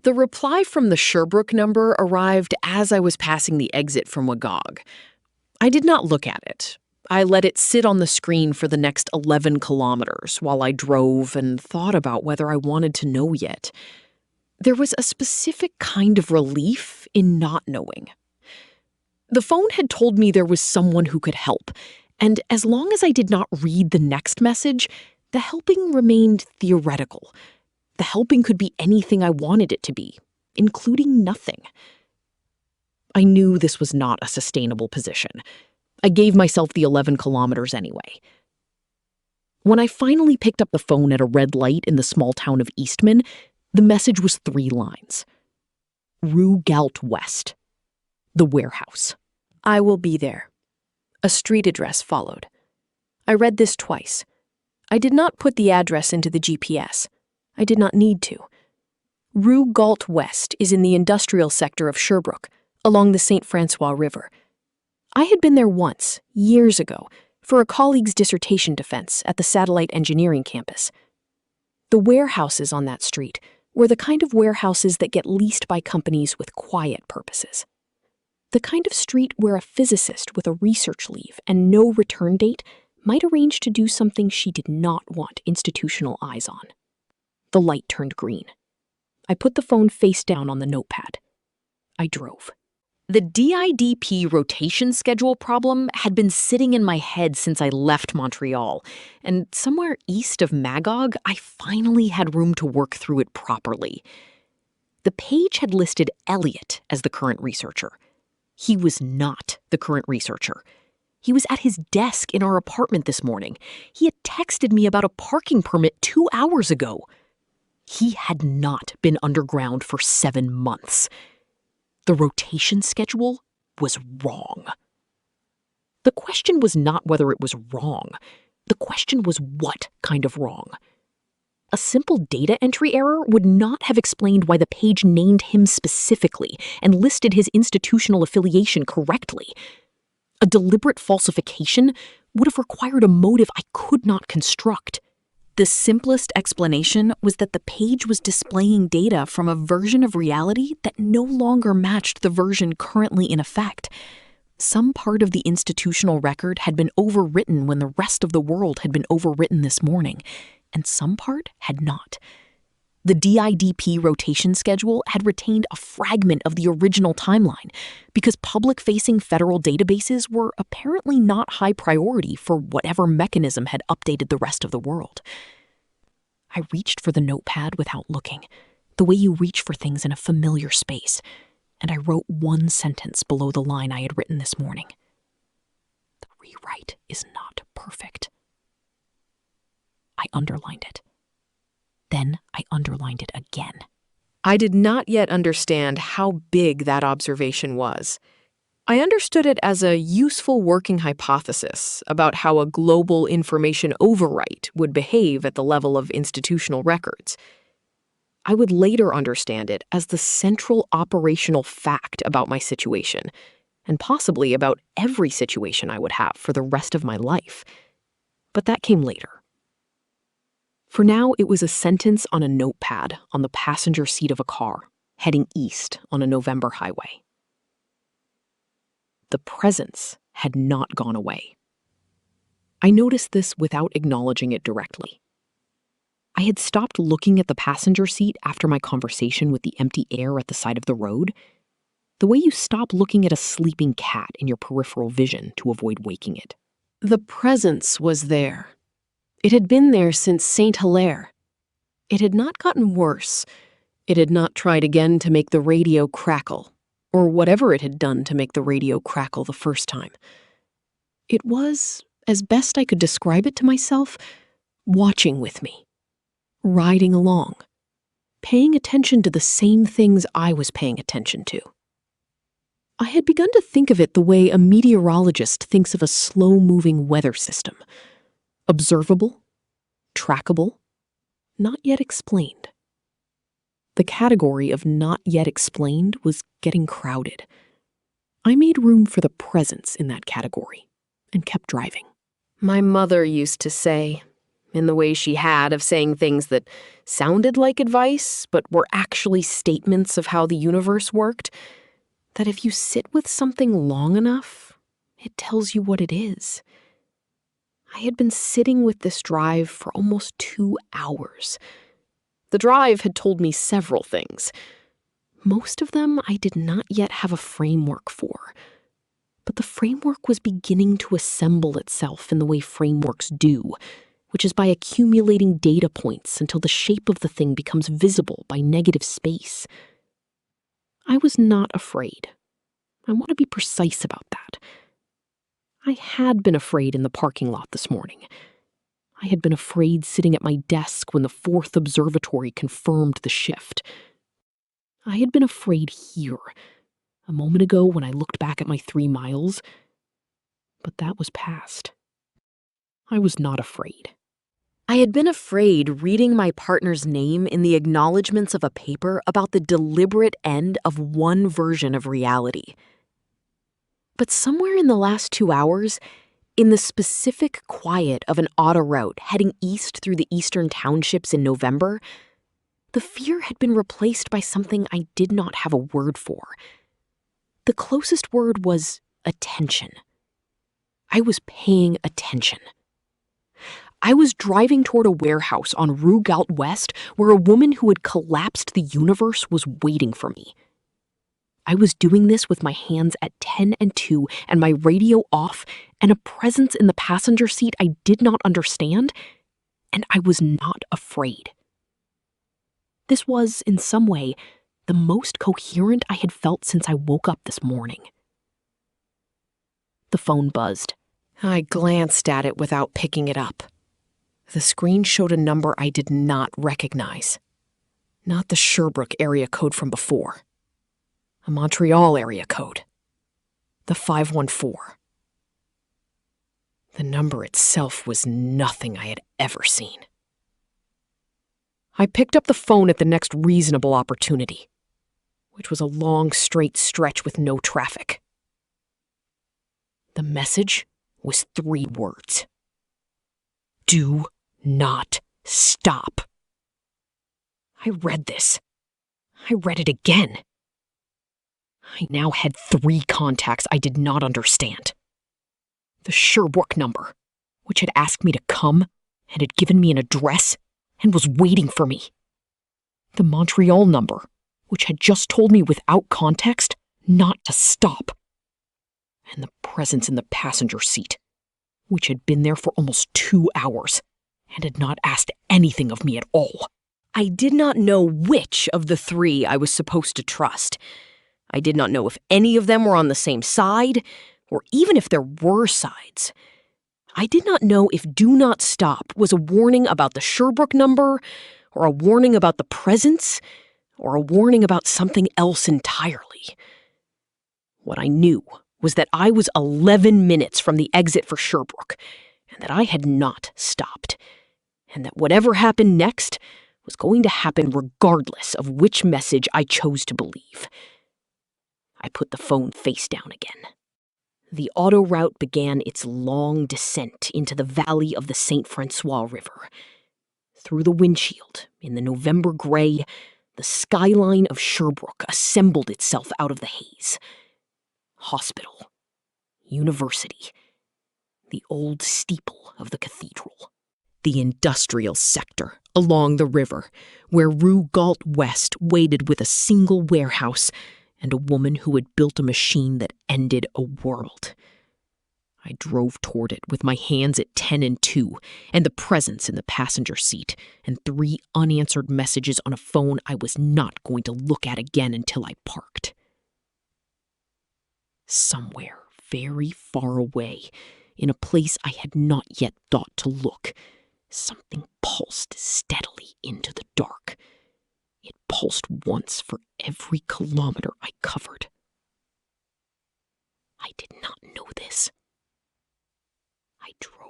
The reply from the Sherbrooke number arrived as I was passing the exit from Magog. I did not look at it. I let it sit on the screen for the next 11 kilometers while I drove and thought about whether I wanted to know yet. There was a specific kind of relief in not knowing. The phone had told me there was someone who could help, and as long as I did not read the next message, the helping remained theoretical. The helping could be anything I wanted it to be, including nothing. I knew this was not a sustainable position. I gave myself the 11 kilometers anyway. When I finally picked up the phone at a red light in the small town of Eastman, the message was 3 lines. Rue Galt West. The warehouse. I will be there. A street address followed. I read this twice. I did not put the address into the GPS. I did not need to. Rue Galt West is in the industrial sector of Sherbrooke, along the St. Francois River. I had been there once, years ago, for a colleague's dissertation defense at the satellite engineering campus. The warehouses on that street were the kind of warehouses that get leased by companies with quiet purposes. The kind of street where a physicist with a research leave and no return date might arrange to do something she did not want institutional eyes on. The light turned green. I put the phone face down on the notepad. I drove. The DIDP rotation schedule problem had been sitting in my head since I left Montreal, and somewhere east of Magog, I finally had room to work through it properly. The page had listed Elliot as the current researcher. He was not the current researcher. He was at his desk in our apartment this morning. He had texted me about a parking permit 2 hours ago. He had not been underground for 7 months. The rotation schedule was wrong. The question was not whether it was wrong. The question was what kind of wrong. A simple data entry error would not have explained why the page named him specifically and listed his institutional affiliation correctly. A deliberate falsification would have required a motive I could not construct. The simplest explanation was that the page was displaying data from a version of reality that no longer matched the version currently in effect. Some part of the institutional record had been overwritten when the rest of the world had been overwritten this morning, and some part had not. The DIDP rotation schedule had retained a fragment of the original timeline because public-facing federal databases were apparently not high priority for whatever mechanism had updated the rest of the world. I reached for the notepad without looking, the way you reach for things in a familiar space, and I wrote 1 sentence below the line I had written this morning. The rewrite is not perfect. I underlined it. Then I underlined it again. I did not yet understand how big that observation was. I understood it as a useful working hypothesis about how a global information overwrite would behave at the level of institutional records. I would later understand it as the central operational fact about my situation, and possibly about every situation I would have for the rest of my life. But that came later. For now, it was a sentence on a notepad on the passenger seat of a car, heading east on a November highway. The presence had not gone away. I noticed this without acknowledging it directly. I had stopped looking at the passenger seat after my conversation with the empty air at the side of the road, the way you stop looking at a sleeping cat in your peripheral vision to avoid waking it. The presence was there. It had been there since St. Hilaire. It had not gotten worse. It had not tried again to make the radio crackle, or whatever it had done to make the radio crackle the first time. It was, as best I could describe it to myself, watching with me, riding along, paying attention to the same things I was paying attention to. I had begun to think of it the way a meteorologist thinks of a slow-moving weather system. Observable, trackable, not yet explained. The category of not yet explained was getting crowded. I made room for the presence in that category and kept driving. My mother used to say, in the way she had of saying things that sounded like advice, but were actually statements of how the universe worked, that if you sit with something long enough, it tells you what it is. I had been sitting with this drive for almost 2 hours. The drive had told me several things. Most of them I did not yet have a framework for. But the framework was beginning to assemble itself in the way frameworks do, which is by accumulating data points until the shape of the thing becomes visible by negative space. I was not afraid. I want to be precise about that. I had been afraid in the parking lot this morning. I had been afraid sitting at my desk when the 4th observatory confirmed the shift. I had been afraid here, a moment ago when I looked back at my 3 miles, but that was past. I was not afraid. I had been afraid reading my partner's name in the acknowledgments of a paper about the deliberate end of one version of reality. But somewhere in the last 2 hours, in the specific quiet of an auto route heading east through the eastern townships in November, the fear had been replaced by something I did not have a word for. The closest word was attention. I was paying attention. I was driving toward a warehouse on Rue Galt West where a woman who had collapsed the universe was waiting for me. I was doing this with my hands at 10 and 2 and my radio off and a presence in the passenger seat I did not understand, and I was not afraid. This was, in some way, the most coherent I had felt since I woke up this morning. The phone buzzed. I glanced at it without picking it up. The screen showed a number I did not recognize. Not the Sherbrooke area code from before. A Montreal area code. The 514. The number itself was nothing I had ever seen. I picked up the phone at the next reasonable opportunity, which was a long, straight stretch with no traffic. The message was 3 words. Do not stop. I read this. I read it again. I now had 3 contacts I did not understand. The Sherbrooke number, which had asked me to come and had given me an address and was waiting for me. The Montreal number, which had just told me without context not to stop. And the presence in the passenger seat, which had been there for almost 2 hours and had not asked anything of me at all. I did not know which of the 3 I was supposed to trust. I did not know if any of them were on the same side, or even if there were sides. I did not know if do not stop was a warning about the Sherbrooke number, or a warning about the presence, or a warning about something else entirely. What I knew was that I was 11 minutes from the exit for Sherbrooke, and that I had not stopped, and that whatever happened next was going to happen regardless of which message I chose to believe. I put the phone face down again. The auto route began its long descent into the valley of the St. Francois River. Through the windshield, in the November gray, the skyline of Sherbrooke assembled itself out of the haze. Hospital, university, the old steeple of the cathedral. The industrial sector along the river, where Rue Galt West waited with a single warehouse and a woman who had built a machine that ended a world. I drove toward it with my hands at 10 and 2, and the presence in the passenger seat, and 3 unanswered messages on a phone I was not going to look at again until I parked. Somewhere very far away, in a place I had not yet thought to look, something pulsed steadily into the dark. It pulsed once for every kilometer I covered. I did not know this. I drove